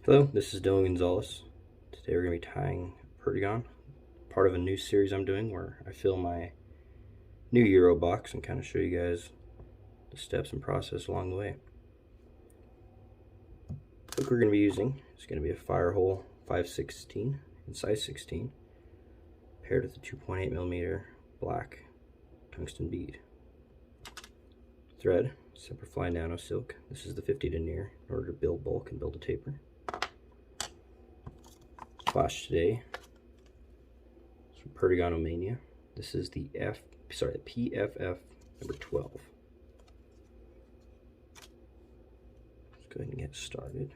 Hello, this is Dylan Gonzales. Today we're going to be tying Perdigon, part of a new series I'm doing where I fill my new Euro box and kind of show you guys the steps and process along the way. The hook we're going to be using is going to be a Firehole 5/16 in size 16 paired with a 2.8mm black tungsten bead. Thread, Semperfli Nano Silk. This is the 50 denier in order to build bulk and build a taper. Flash today is from Perdigon Mania. This is the PFF number 12. Let's go ahead and get started.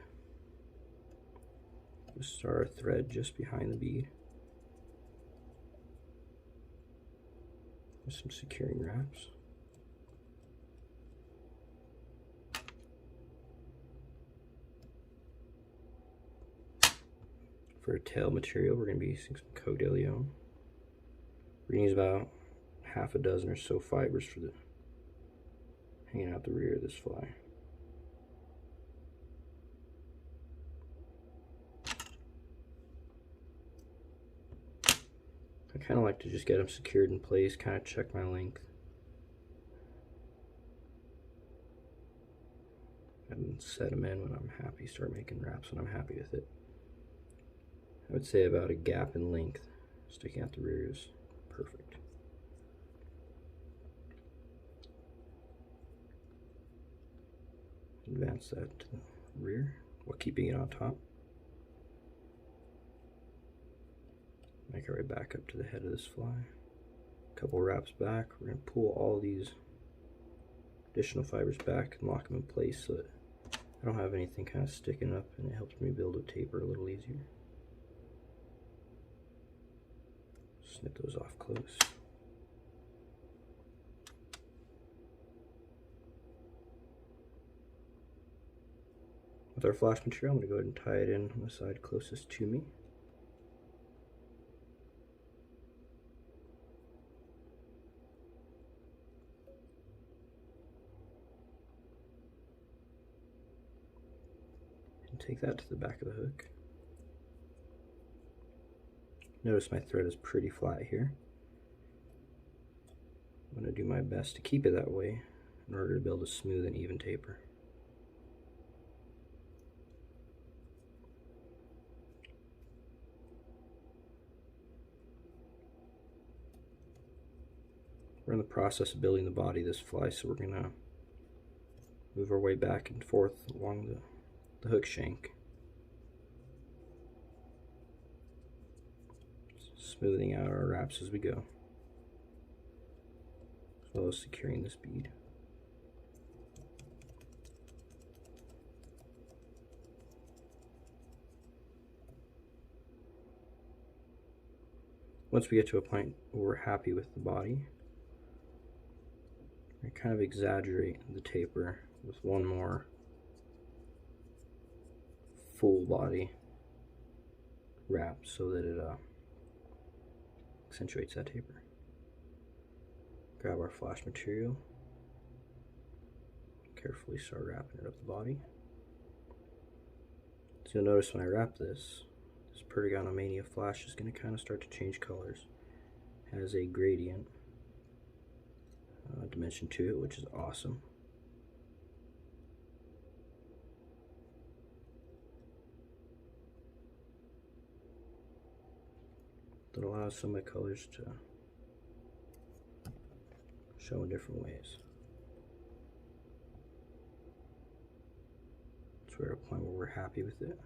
We'll start our thread just behind the bead with some securing wraps. For a tail material, we're going to be using some Coq de Leon. We're going to use about half a dozen or so fibers for the hanging out the rear of this fly. I kind of like to just get them secured in place, kind of check my length. And set them in when I'm happy, start making wraps when I'm happy with it. I would say about a gap in length sticking out the rear is perfect. Advance that to the rear while keeping it on top. Make our way back up to the head of this fly. A couple wraps back. We're going to pull all these additional fibers back and lock them in place so that I don't have anything kind of sticking up, and it helps me build a taper a little easier. Snip those off close. With our flash material, I'm going to go ahead and tie it in on the side closest to me. And take that to the back of the hook. Notice my thread is pretty flat here. I'm going to do my best to keep it that way in order to build a smooth and even taper. We're in the process of building the body of this fly, so we're going to move our way back and forth along the hook shank, smoothing out our wraps as we go, as well as securing this bead. Once we get to a point where we're happy with the body, we kind of exaggerate the taper with one more full body wrap so that it accentuates that taper. Grab our flash material, carefully start wrapping it up the body. So you'll notice when I wrap this Perdigon Mania flash is going to kind of start to change colors. It has a gradient dimension to it, which is awesome. That allows some of my colors to show in different ways. So we're at a point where we're happy with it.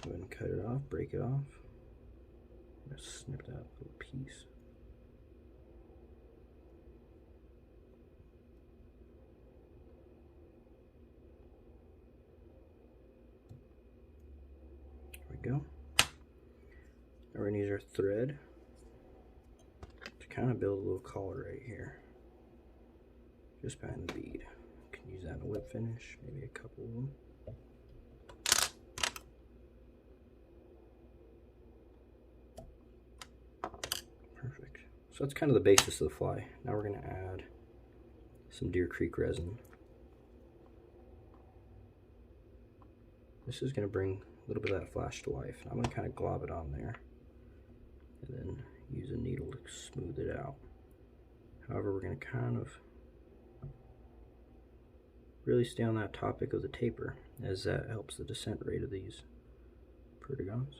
Go ahead and cut it off, break it off. I'm going to snip that little piece. There we go. Now we're going to use our thread to kind of build a little collar right here, just behind the bead. You can use that in a whip finish, maybe a couple of them. Perfect. So that's kind of the basis of the fly. Now we're going to add some Deer Creek resin. This is going to bring a little bit of that flash to life. I'm going to kind of glob it on there and then use a needle to smooth it out. However, we're going to kind of really stay on that topic of the taper, as that helps the descent rate of these perdigons.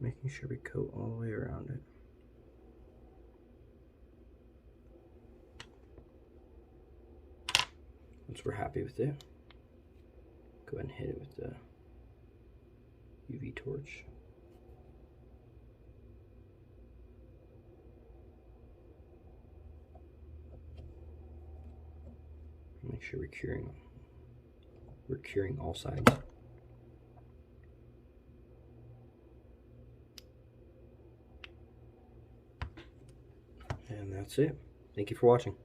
Making sure we coat all the way around it. Once we're happy with it, go ahead and hit it with the UV torch. Make sure we're curing all sides. And that's it. Thank you for watching.